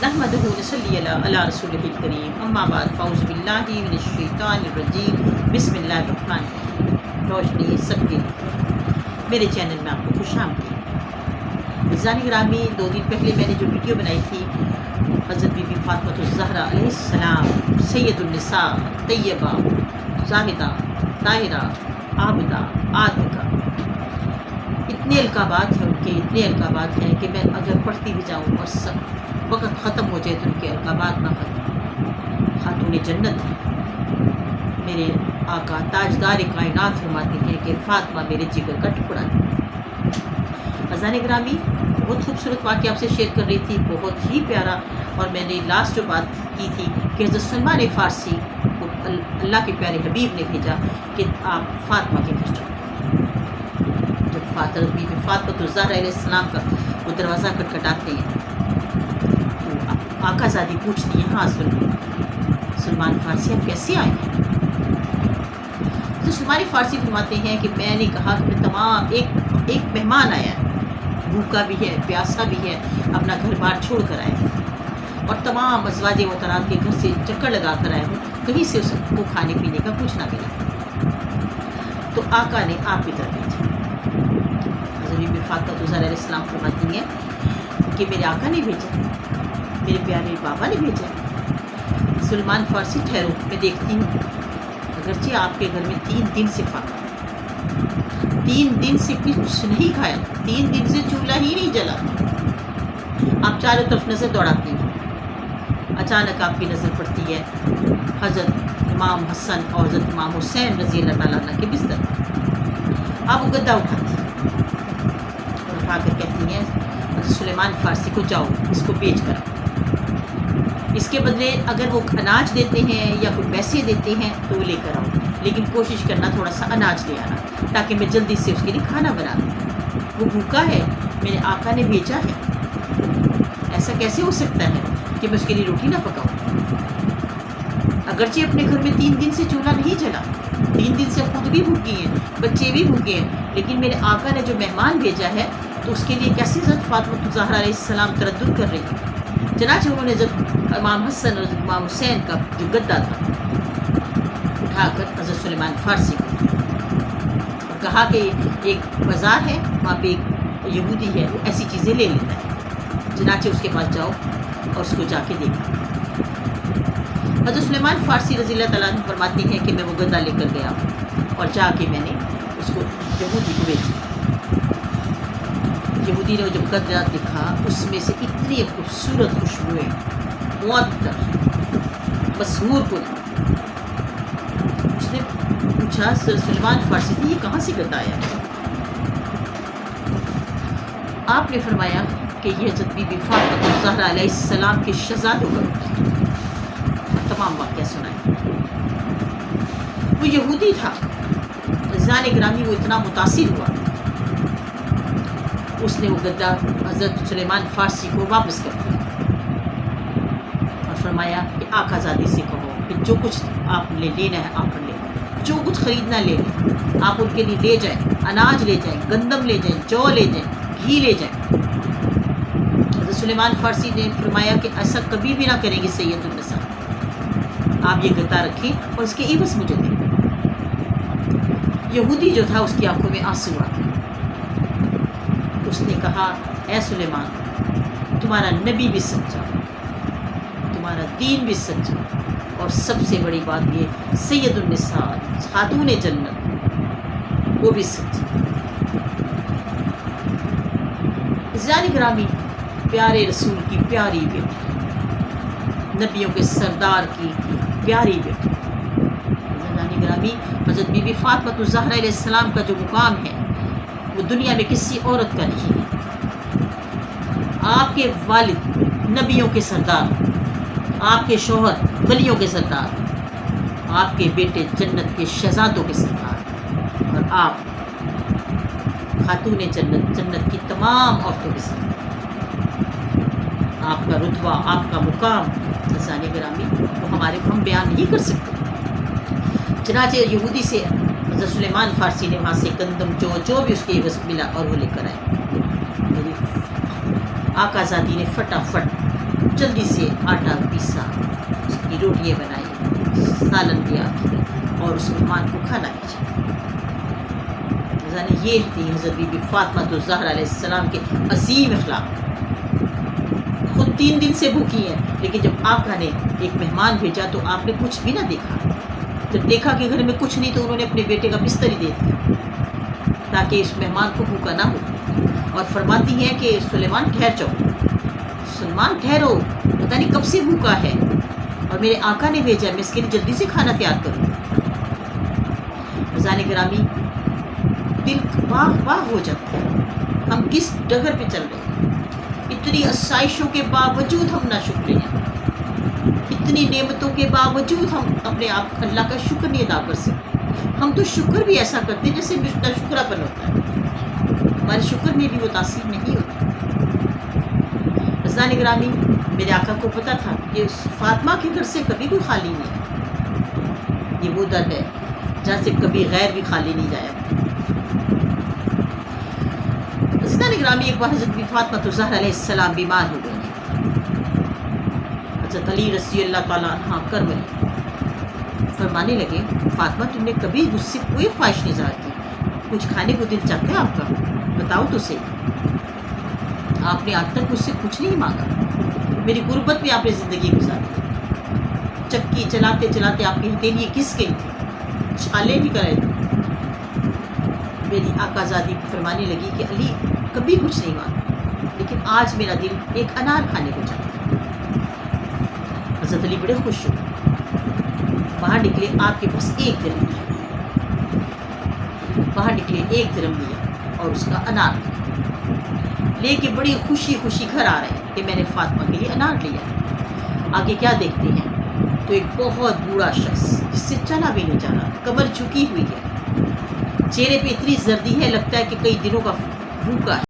نحمدہ ونصلی علی رسولہ الکریم اما بعد فاعوذ باللہ من الشیطان الرجیم بسم اللہ الرحمن الرحیم۔ روشنی سب کے لیے میرے چینل میں آپ کو خوش آمدید۔ عزیزان گرامی، 2 دن پہلے میں نے جو ویڈیو بنائی تھی حضرت بی بی فاطمہ الزہرا علیہ السلام سید النساء طیبہ زاہدہ طاہرہ عابدہ عاتقہ، اتنے القابات ہیں ان کے، اتنے القابات ہیں کہ میں اگر پڑھتی بھی جاؤں اور سب وقت ختم ہو جائے تو ان کے القابات نہ ختم۔ خاتون جنت ہیں، میرے آقا تاجدار کائنات فرماتے ہیں کہ فاطمہ میرے جگر کا ٹکڑا ہے۔ عزیزان گرامی، بہت خوبصورت واقعہ آپ سے شیئر کر رہی تھی، بہت ہی پیارا، اور میں نے لاسٹ جو بات کی تھی کہ حضرت سلمان فارسی کو اللہ کے پیارے حبیب نے بھیجا کہ آپ فاطمہ کے گھر جاؤ۔ جب حضرت بی بی فاطمہ الزہرا علیہ السلام کا وہ دروازہ کھٹکھٹاتے ہیں تو آقا زادی پوچھتی ہیں، ہاں سلمان فارسی آپ کیسے آئے ہیں؟ تو سلمان فارسی فرماتے ہیں کہ میں نے کہا کہ میں تمام ایک مہمان آیا ہے، بھوکا بھی ہے، پیاسا بھی ہے، اپنا گھر بار چھوڑ کر آئے ہیں، اور تمام ازواج محترمات کے گھر سے چکر لگا کر آئے ہوں، کہیں سے اس کو کھانے پینے کا کچھ نہ ملا، تو آقا نے آپ کی طرف بھیجا۔ حضرت بی بی فاطمہ الزہرا علیہ السلام فرماتی ہیں کہ میرے آقا نے بھیجا، میرے پیارے بابا نے بھیجا۔ سلمان فارسی ٹھہرو، میں دیکھتی ہوں، اگرچہ آپ کے گھر میں 3 دن سے فاقہ، 3 دن سے کچھ نہیں کھایا، 3 دن سے چولہا ہی نہیں جلا، آپ چاروں طرف نظر دوڑاتی ہیں، اچانک آپ کی نظر پڑتی ہے حضرت امام حسن اور حضرت امام حسین رضی اللہ تعالیٰ عنہ کے بستر پر۔ آپ وہ گدا اٹھاتی ہیں اور اٹھا کر کہتی ہیں حضرت سلیمان فارسی کو جاؤ اس کو بیچ کر، اس کے بدلے اگر وہ اناج دیتے ہیں یا کوئی پیسے دیتے ہیں تو وہ لے کر آؤ، لیکن کوشش کرنا تھوڑا سا اناج لے آنا تاکہ میں جلدی سے اس کے لیے کھانا بنا دوں، وہ بھوکا ہے، میرے آقا نے بھیجا ہے، ایسا کیسے ہو سکتا ہے کہ میں اس کے لیے روٹی نہ پکاؤں؟ اگرچہ اپنے گھر میں 3 دن سے چولہا نہیں جلا، 3 دن سے خود بھی بھوکی ہیں، بچے بھی بھوکے ہیں، لیکن میرے آقا نے جو مہمان بھیجا ہے تو اس کے لیے کیسے حضرت فاطمہ الزہرا علیہ السلام تردد کر رہی ہیں۔ چنانچہ انہوں نے حضرت امام حسن اور حضرت امام حسین کا جو گدا تھا اٹھا کر حضرت سلیمان فارسی کو اور کہا کہ ایک بازار ہے، وہاں پہ ایک یہودی ہے، وہ ایسی چیزیں لے لیتا ہے، چنانچہ اس کے پاس جاؤ اور اس کو جا کے دیکھو۔ حضرت سلیمان فارسی رضی اللہ تعالیٰ عنہ فرماتی ہیں کہ میں وہ گدا لے کر گیا اور جا کے میں نے اس کو یہودی کو بیچا۔ یہودی نے جب گدا دکھا اس میں سے اتنی خوبصورت خوشبوئیں، معطر، مسحور کن، اس نے پوچھا سلمان فارسی سے یہ کہاں سے گدا آیا؟ آپ نے فرمایا کہ یہ حضرت بی بی فاطمہ الزہرا علیہ السلام کے شہزادوں کا تمام واقعہ سنائے۔ وہ یہودی تھا، عزیزان گرامی، وہ اتنا متاثر ہوا، اس نے وہ گدا حضرت سلیمان فارسی کو واپس کر دیا اور فرمایا کہ آقا زادی سے کہو کہ جو کچھ آپ نے لینا ہے آپ لے لیں، جو کچھ خریدنا لے لیں، آپ ان کے لیے لے جائیں، اناج لے جائیں، گندم لے جائیں، جو لے جائیں، گھی لے جائیں۔ حضرت سلیمان فارسی نے فرمایا کہ ایسا کبھی بھی نہ کریں گے سید النساء، آپ یہ گدا رکھیں اور اس کے عوض مجھے دیں۔ یہودی جو تھا اس کی آنکھوں میں آنسو آ گئے، اس نے کہا اے سلیمان، تمہارا نبی بھی سچا، تمہارا دین بھی سچا، اور سب سے بڑی بات یہ سید النساء خاتون جنت وہ بھی سچا۔ عزیزان گرامی، پیارے رسول کی پیاری بیٹی، نبیوں کے سردار کی پیاری بیٹی، عزیزان گرامی، حضرت بی بی فاطمہ الزہرا علیہ السلام کا جو مقام ہے وہ دنیا میں کسی عورت کا نہیں ہے۔ آپ کے والد نبیوں کے سردار، آپ کے شوہر ولیوں کے سردار، آپ کے بیٹے جنت کے شہزادوں کے سردار، اور آپ خاتون جنت، جنت کی تمام عورتوں کے سردار۔ آپ کا رتبہ، آپ کا مقام عزیزان گرامی وہ ہم بیان نہیں کر سکتے۔ چنانچہ یہودی سے حضرت سلیمان فارسی نے وہاں سے گندم جو بھی اس کے عوض ملا اور وہ لے کر آئے۔ آقا زادی نے فٹافٹ جلدی سے آٹا پیسا، اس کی روٹیاں بنائی، سالن دیا اور اس مہمان کو کھانا بھیجا۔ یعنی یہ تھی حضرت بی بی فاطمہ الزہرا علیہ السلام کے عظیم اخلاق۔ خود 3 دن سے بھوکی ہیں، لیکن جب آقا نے ایک مہمان بھیجا تو آپ نے کچھ بھی نہ دیکھا۔ جب دیکھا کہ گھر میں کچھ نہیں تو انہوں نے اپنے بیٹے کا بستر ہی دے دیا تاکہ اس مہمان کو بھوکا نہ ہو، اور فرماتی ہیں کہ سلیمان ٹھہر جاؤ، سلیمان ٹھہرو، پتہ نہیں کب سے بھوکا ہے اور میرے آقا نے بھیجا، میں اس کے لیے جلدی سے کھانا تیار کروں۔ عزیزان گرامی، دل باغ باغ ہو جاتا ہے، ہم کس ڈگر پہ چل رہے ہیں؟ اتنی آسائشوں کے باوجود ہم ناشکر ہیں، اتنی نعمتوں کے باوجود ہم اپنے آپ اللہ کا شکر نہیں ادا کر سکتے۔ ہم تو شکر بھی ایسا کرتے ہیں جیسے شکراپن ہوتا ہے، ہمارے شکر میں بھی وہ تاثیر نہیں ہوتی۔ عزیزان گرامی، میرے آقا کو پتا تھا کہ فاطمہ کے گھر سے کبھی کوئی خالی نہیں ہے، یہ وہ در ہے جہاں سے کبھی غیر بھی خالی نہیں جایا۔ عزیزان گرامی، ایک بار حضرت بی فاطمہ الزہرا علیہ السلام بیمار ہو گئی ہیں۔ حضرت علی رضی اللہ تعالیٰ عنہ کرم فرمانے لگے، فاطمہ تم نے کبھی مجھ سے کوئی خواہش نہیں ظاہر کی، کچھ کھانے کو دل چاہتا ہے آپ کا؟ بتاؤ تو صحیح، آپ نے آج تک مجھ سے کچھ نہیں مانگا، میری غربت میں آپ نے زندگی گزاری، چکی چلاتے چلاتے آپ کی ہتھیلی گھس گئی تھی، چھالے بھی کرے تھے۔ میری آقا زادی فرمانے لگی کہ علی کبھی کچھ نہیں مانگا، لیکن آج میرا دل ایک انار کھانے کو چاہتا ہے۔ حضرت علی بڑے خوش ہوئے، باہر نکلے، آپ کے پاس 1 درہم تھا، باہر نکلے 1 درہم لیا اور اس کا انار لے کے بڑی خوشی خوشی گھر آ رہے ہیں کہ میں نے فاطمہ کے لیے انار لیا۔ آگے کیا دیکھتے ہیں تو ایک بہت بوڑھا شخص جس سے چلا بھی نہیں جانا، کمر جھکی ہوئی ہے، چہرے پہ اتنی زردی ہے لگتا ہے کہ کئی دنوں کا بھوکا ہے۔